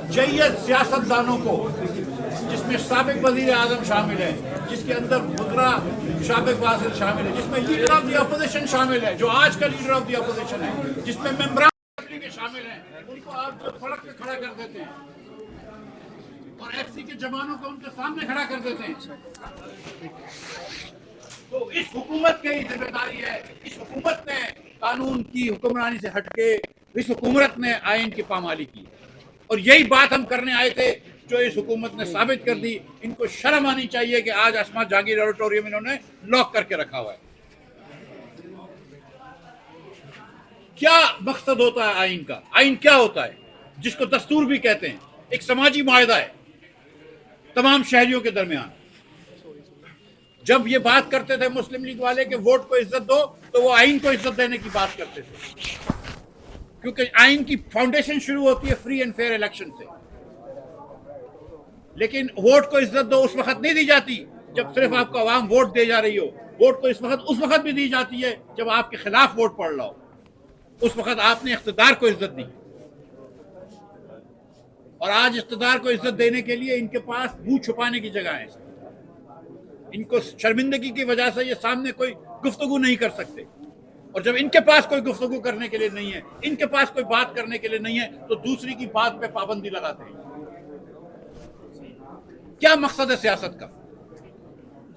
जय्यद सियासतदानों को, जिसमें साबिक वजीर आजम शामिल है, जिसके अंदर मुद्रा साबिक वाजिर शामिल है, जिसमें लीडर ऑफ द अपोजिशन शामिल है, जो आज का लीडर ऑफ द अपोजिशन है, जिसमें मेंबरान के शामिल हैं, उनको आप जो सड़क पे खड़ा कर देते हैं और एफसी के जवानों को उनके सामने खड़ा कर देते हैं। तो इस हुकूमत की जिम्मेदारी है, इस हुकूमत ने कानून की हुक्मरानी से हटके इस हुकूमत ने आइन की पामाली की, और यही बात हम करने आए थे जो इस हुकूमत ने साबित कर दी। इनको शर्म आनी चाहिए कि आज अस्मा जहांगीर ऑडिटोरियम इन्होंने लॉक करके रखा हुआ है। क्या मकसद होता है आइन का? आइन क्या होता है? जिसको दस्तूर भी कहते हैं, एक समाजी मुआहदा है तमाम शहरियों के दरमियान। जब ये बात करते थे मुस्लिम लीग वाले के वोट को इज्जत दो, तो वो आइन को इज्जत देने की बात करते थे, क्योंकि आइन की फाउंडेशन शुरू होती है फ्री एंड फेयर इलेक्शन से। लेकिन वोट को इज्जत दो उस वक्त नहीं दी जाती जब सिर्फ आपको आवाम वोट दे जा रही हो। वोट को उस वक्त भी दी जाती है जब आपके खिलाफ वोट पड़ रहा हो। उस वक्त आपने इख्तिदार को इज्जत दी, और आज इख्तिदार को इज्जत देने के लिए इनके पास मुंह छुपाने की जगह है। इनको शर्मिंदगी की वजह से ये सामने कोई गुफ्तगू नहीं कर सकते, और जब इनके पास कोई गुफ्तगू करने के लिए नहीं है, इनके पास कोई बात करने के लिए नहीं है, तो दूसरी की बात पे पाबंदी लगाते हैं। क्या मकसद है सियासत का?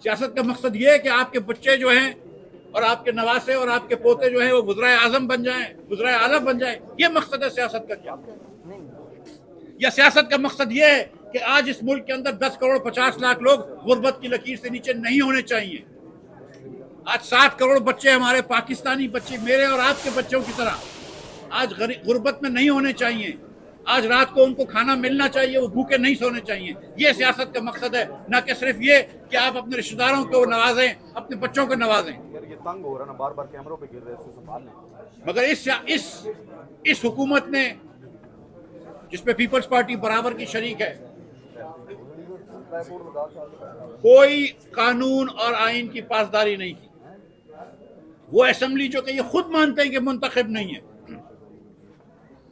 सियासत का मकसद ये है कि आपके बच्चे जो हैं और आपके नवासे और आपके पोते जो हैं वो वज़ीर आज़म बन जाएं, वज़ीर आला बन जाएं। ये मकसद है सियासत का? क्या या सियासत का मकसद ये है कि आज इस मुल्क के अंदर 10 करोड़ 50 लाख लोग गुर्बत की लकीर से नीचे नहीं होने चाहिए। आज 7 करोड़ बच्चे, हमारे पाकिस्तानी बच्चे, मेरे और आपके बच्चों की तरह आज गुर्बत में नहीं होने चाहिए। आज रात को उनको खाना मिलना चाहिए, वो भूखे नहीं सोने चाहिए। ये सियासत का मकसद है, ना कि सिर्फ ये कि आप अपने रिश्तेदारों को नवाजें, अपने बच्चों को नवाजें। ये तंग हो रहा ना, बार बार कैमरों पे गिर रहे हैं, संभाल लें। मगर इस हुकूमत ने, जिसमें पीपल्स पार्टी बराबर की शरीक है, कोई कानून और आइन की पासदारी नहीं की। वो असेंबली जो कि ये खुद मानते हैं कि मुंतखब नहीं है,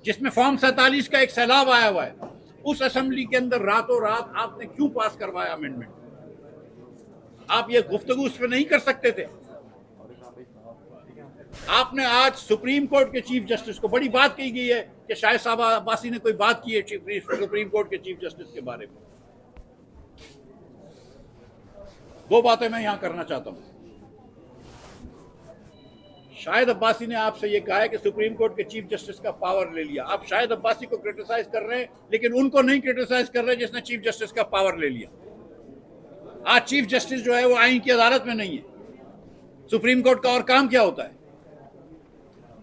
जिसमें फॉर्म 47 का एक सैलाब आया हुआ है, उस असेंबली के अंदर रातों रात आपने क्यों पास करवाया अमेंडमेंट? आप ये गुफ्तगू उस पर नहीं कर सकते थे? आपने आज सुप्रीम कोर्ट के चीफ जस्टिस को, बड़ी बात कही गई है कि शाहिद साहब अब्बासी ने कोई बात की है सुप्रीम कोर्ट के चीफ जस्टिस के बारे में। दो बातें मैं यहां करना चाहता हूं। शाहिद अब्बासी ने आपसे ये कहा है कि सुप्रीम कोर्ट के चीफ जस्टिस का पावर ले लिया। आप शाहिद अब्बासी को क्रिटिसाइज कर रहे हैं, लेकिन उनको नहीं क्रिटिसाइज कर रहे जिसने चीफ जस्टिस का पावर ले लिया। आज चीफ जस्टिस जो है वो आइन की अदालत में नहीं है। सुप्रीम कोर्ट का और काम क्या होता है?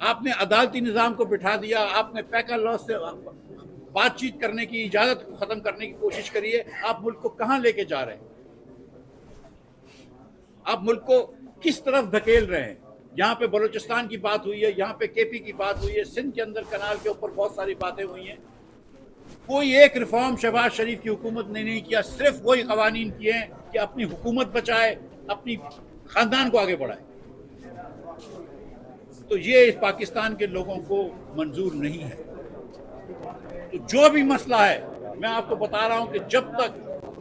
आपने अदालती निज़ाम को बिठा दिया, आपने पैका लॉ से बातचीत करने की इजाजत को खत्म करने की कोशिश करी है। आप मुल्क को कहां लेके जा रहे हैं? आप मुल्क को किस तरफ धकेल रहे हैं? यहाँ पे बलूचिस्तान की बात हुई है, यहाँ पे केपी की बात हुई है, सिंध के अंदर कनाल के ऊपर बहुत सारी बातें हुई हैं। कोई एक रिफॉर्म शहबाज शरीफ की हुकूमत ने नहीं किया। सिर्फ वही कवानीन किए हैं कि अपनी हुकूमत बचाए, अपनी खानदान को आगे बढ़ाए। तो ये इस पाकिस्तान के लोगों को मंजूर नहीं है। तो जो भी मसला है, मैं आपको बता रहा हूं कि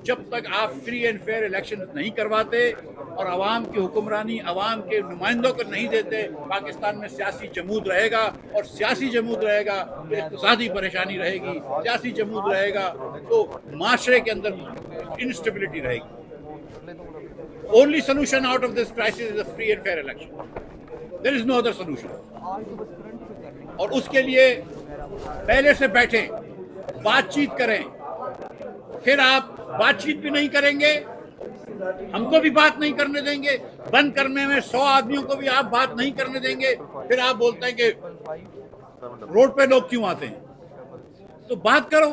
जब तक आप फ्री एंड फेयर इलेक्शन नहीं करवाते और आवाम की हुक्मरानी आवाम के नुमाइंदों को नहीं देते, पाकिस्तान में सियासी जमूद रहेगा। और सियासी जमूद रहेगा तो इक़्तिसादी परेशानी रहेगी, सियासी जमूद रहेगा तो माशरे के अंदर इंस्टेबिलिटी रहेगी। Only solution out of this crisis is a free and fair election. There is no other solution. और उसके लिए पहले से बैठे, बातचीत करें। फिर आप बातचीत भी नहीं करेंगे, हमको भी बात नहीं करने देंगे, बंद करने में 100 आदमियों को भी आप बात नहीं करने देंगे। फिर आप बोलते हैं कि रोड पे लोग क्यों आते हैं? तो बात करो।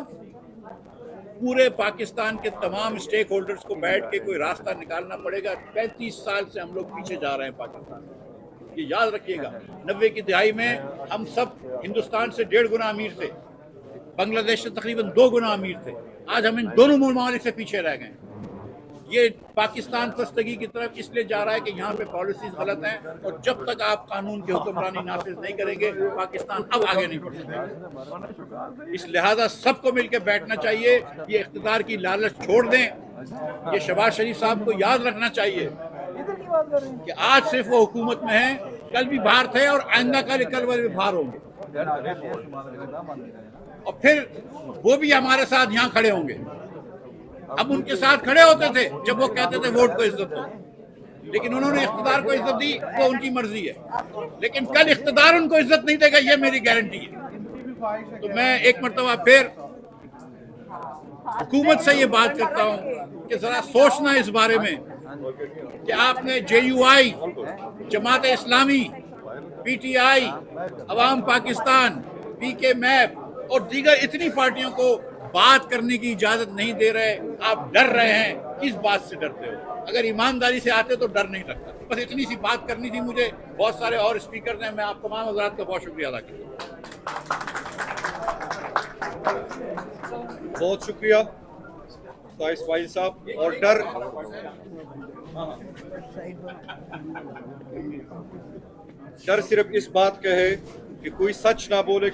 पूरे पाकिस्तान के तमाम स्टेक होल्डर्स को बैठ के कोई रास्ता निकालना पड़ेगा। 35 साल से हम लोग पीछे जा रहे हैं पाकिस्तान में, ये याद रखिएगा। 90 की दहाई में हम सब हिंदुस्तान से 1.5 गुना अमीर थे, बांग्लादेश से तकरीबन 2 गुना अमीर थे। आज हम इन दोनों ममालिक से पीछे रह गए। ये पाकिस्तान फस्तगी की तरफ इसलिए जा रहा है कि यहाँ पे पॉलिसीज गलत हैं, और जब तक आप कानून की हुक्मरानी नाफिज नहीं करेंगे पाकिस्तान अब आगे नहीं बढ़ सकता। इस लिहाजा सबको मिलकर बैठना चाहिए, ये इख्तिदार की लालच छोड़ दें। ये शहबाज शरीफ साहब को याद रखना चाहिए कि आज सिर्फ वो हुकूमत में हैं, कल भी बाहर थे और आइंदा कल वाले भी बाहर होंगे, और फिर वो भी हमारे साथ यहाँ खड़े होंगे। अब उनके साथ खड़े होते थे जब वो कहते थे वोट को इज्जत दो, लेकिन उन्होंने इख्तिदार को इज्जत दी, वो उनकी मर्जी है, लेकिन कल इख्तिदार उनको इज्जत नहीं देगा, ये मेरी गारंटी है। तो मैं एक मरतबा फिर हुकूमत से ये बात करता हूँ कि जरा सोचना इस बारे में कि आपने JUI, जमात इस्लामी, PTI, अवाम पाकिस्तान, PK मैप और दीगर इतनी पार्टियों को बात करने की इजाजत नहीं दे रहे। आप डर रहे हैं, किस बात से डरते हो? अगर ईमानदारी से आते तो डर नहीं लगता। बस इतनी सी बात करनी थी मुझे। बहुत सारे और स्पीकर हैं, मैं आप तमाम हज़रात का बहुत शुक्रिया अदा करता हूँ। बहुत शुक्रिया इस्माइल साहब। और डर सिर्फ इस बात का है कि कोई सच ना बोले